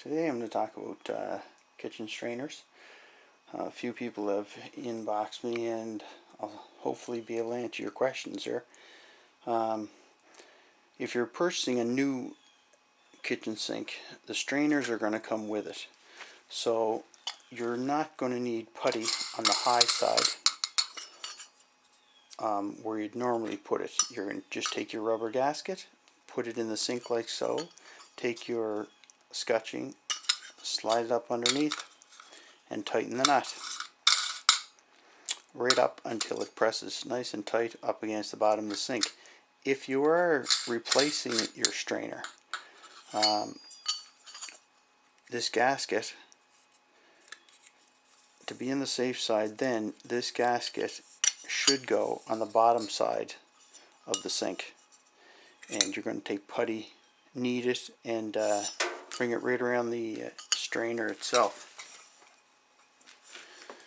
Today I'm going to talk about kitchen strainers. A few people have inboxed me and I'll hopefully be able to answer your questions here. If you're purchasing a new kitchen sink, the strainers are going to come with it. So you're not going to need putty on the high side where you'd normally put it. You're going to just take your rubber gasket, put it in the sink like so, take your scutching, slide it up underneath, and tighten the nut right up until it presses nice and tight up against the bottom of the sink. If you are replacing your strainer, this gasket, to be on the safe side, then this gasket should go on the bottom side of the sink, and you're going to take putty, knead it, and bring it right around the strainer itself.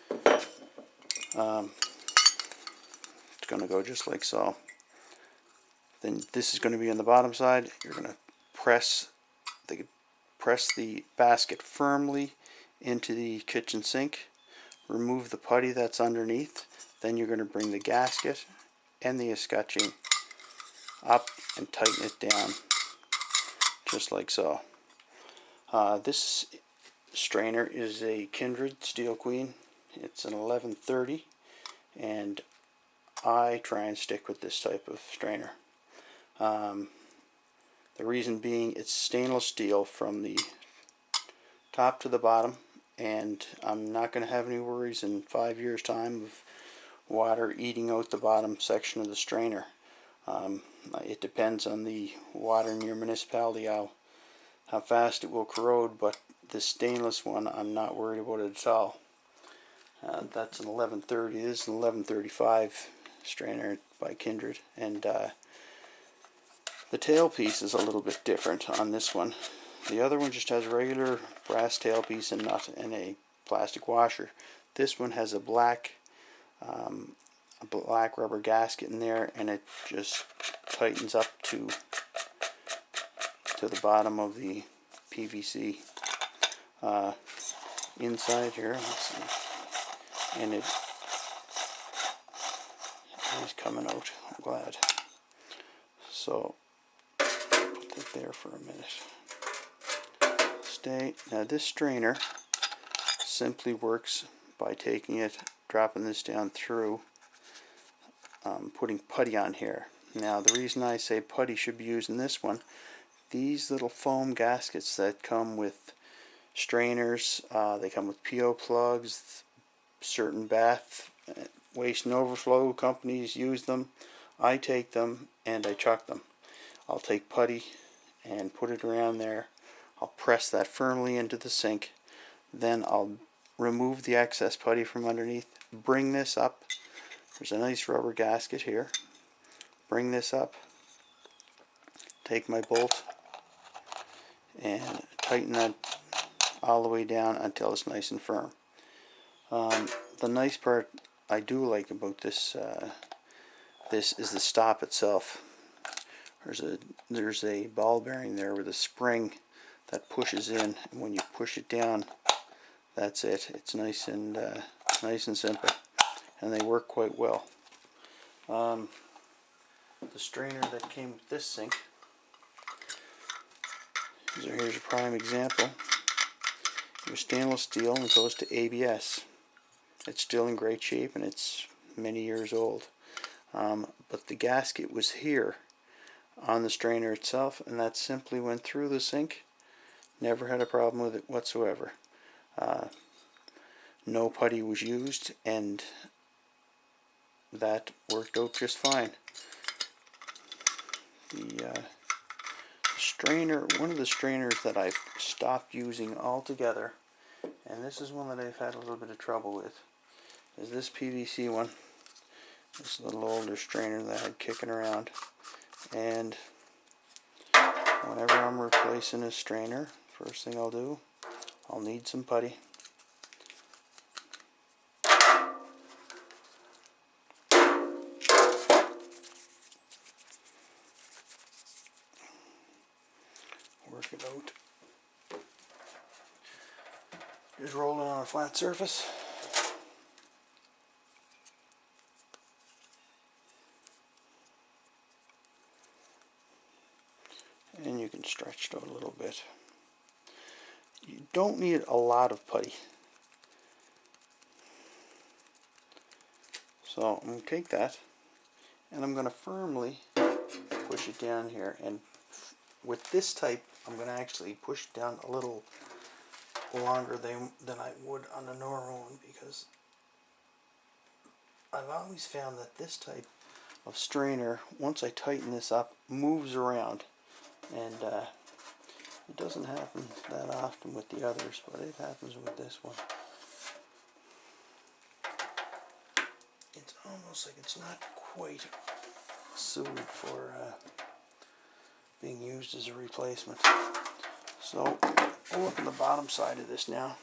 It's going to go just like so. Then this is going to be on the bottom side. You're going to press the basket firmly into the kitchen sink. Remove the putty that's underneath. Then you're going to bring the gasket and the escutching up and tighten it down just like so. This strainer is a Kindred Steel Queen. It's an 1130, and I try and stick with this type of strainer. The reason being, it's stainless steel from the top to the bottom, and I'm not going to have any worries in 5 years' time of water eating out the bottom section of the strainer. It depends on the water in your municipality how fast it will corrode, but this stainless one, I'm not worried about it at all. That's an 1130. This is an 1135 strainer by Kindred, and the tailpiece is a little bit different on this one. The other one just has a regular brass tailpiece and nut and a plastic washer. This one has a black rubber gasket in there, and it just tightens up to the bottom of the PVC inside here. Let's see. And it is coming out, I'm glad. So put that there for a minute. Now this strainer simply works by taking it, dropping this down through, putting putty on here. Now the reason I say putty should be used in this one, these little foam gaskets that come with strainers, they come with PO plugs. Certain bath waste and overflow companies use them. I take them and I chuck them. I'll take putty and put it around there. I'll press that firmly into the sink. Then I'll remove the excess putty from underneath. Bring this up. There's a nice rubber gasket here. Bring this up. Take my bolt and tighten that all the way down until it's nice and firm. The nice part I do like about this is the stop itself. There's a ball bearing there with a spring that pushes in, and when you push it down, that's it. It's nice and simple, and they work quite well. The strainer that came with this sink, here's a prime example. It was stainless steel and it goes to ABS. It's still in great shape and it's many years old. But the gasket was here on the strainer itself, and that simply went through the sink. Never had a problem with it whatsoever. No putty was used, and that worked out just fine. The strainer, one of the strainers that I've stopped using altogether, and this is one that I've had a little bit of trouble with, is this PVC one. This little older strainer that I had kicking around, and whenever I'm replacing a strainer, first thing I'll do, I'll need some putty. Work it out. Just roll it on a flat surface. And you can stretch it out a little bit. You don't need a lot of putty. So I'm going to take that and I'm going to firmly push it down here. And with this type, I'm going to actually push it down a little longer than I would on a normal one, because I've always found that this type of strainer, once I tighten this up, moves around. And it doesn't happen that often with the others, but it happens with this one. It's almost like it's not quite suited for being used as a replacement. So we'll look at the bottom side of this now.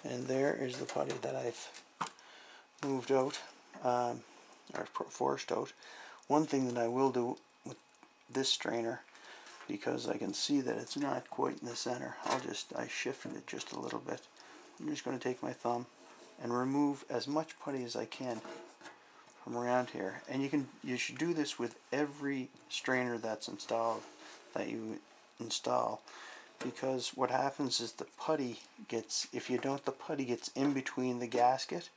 And there is the putty that I've moved out, or forced out. One thing that I will do with this strainer, because I can see that it's not quite in the center, I shifted it just a little bit. I'm just going to take my thumb and remove as much putty as I can from around here. And you should do this with every strainer that's installed, that you install, because what happens is the putty gets, if you don't, the putty gets in between the gasket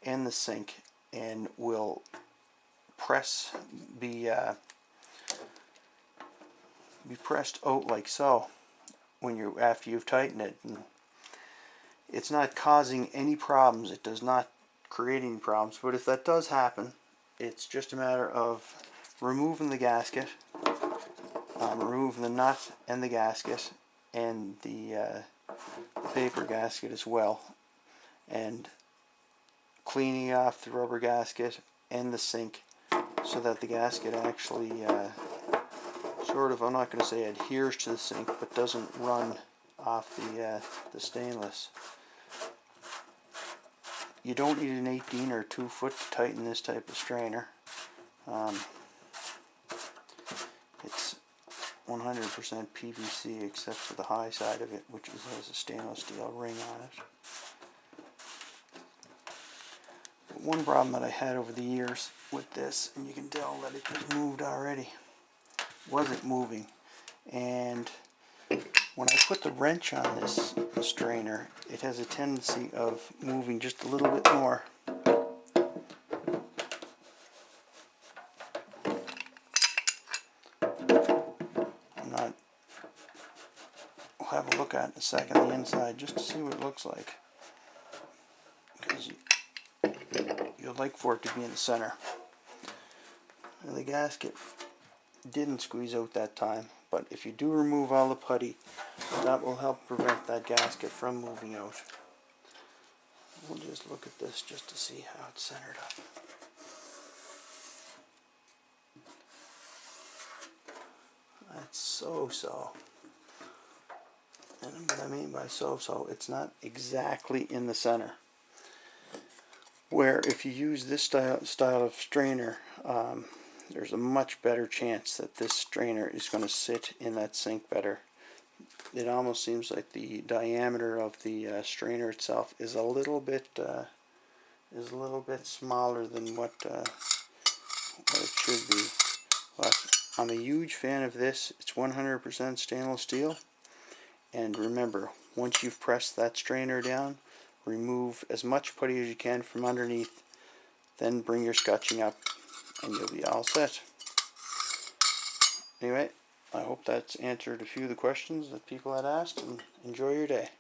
and the sink and will be pressed out like so when after you've tightened it. And it's not causing any problems. It does not create any problems. But if that does happen, it's just a matter of removing the gasket, removing the nut and the gasket, and the paper gasket as well, and cleaning off the rubber gasket and the sink, so that the gasket actually sort of, I'm not going to say adheres to the sink, but doesn't run off the stainless. You don't need an 18 or 2 foot to tighten this type of strainer. It's 100% PVC except for the high side of it, which has a stainless steel ring on it. But one problem that I had over the years with this, and you can tell that it has moved already, wasn't moving. And when I put the wrench on this strainer, it has a tendency of moving just a little bit more. We'll have a look at it in a second, the inside, just to see what it looks like. Because you'd like for it to be in the center. And the gasket didn't squeeze out that time, but if you do remove all the putty, that will help prevent that gasket from moving out. We'll just look at this just to see how it's centered up. That's so-so. And what I mean by so-so, it's not exactly in the center. Where if you use this style of strainer, there's a much better chance that this strainer is going to sit in that sink better. It almost seems like the diameter of the strainer itself is a little bit smaller than what it should be. But I'm a huge fan of this. It's 100% stainless steel. And remember, once you've pressed that strainer down, remove as much putty as you can from underneath, then bring your scotching up and you'll be all set. Anyway, I hope that's answered a few of the questions that people had asked, and enjoy your day.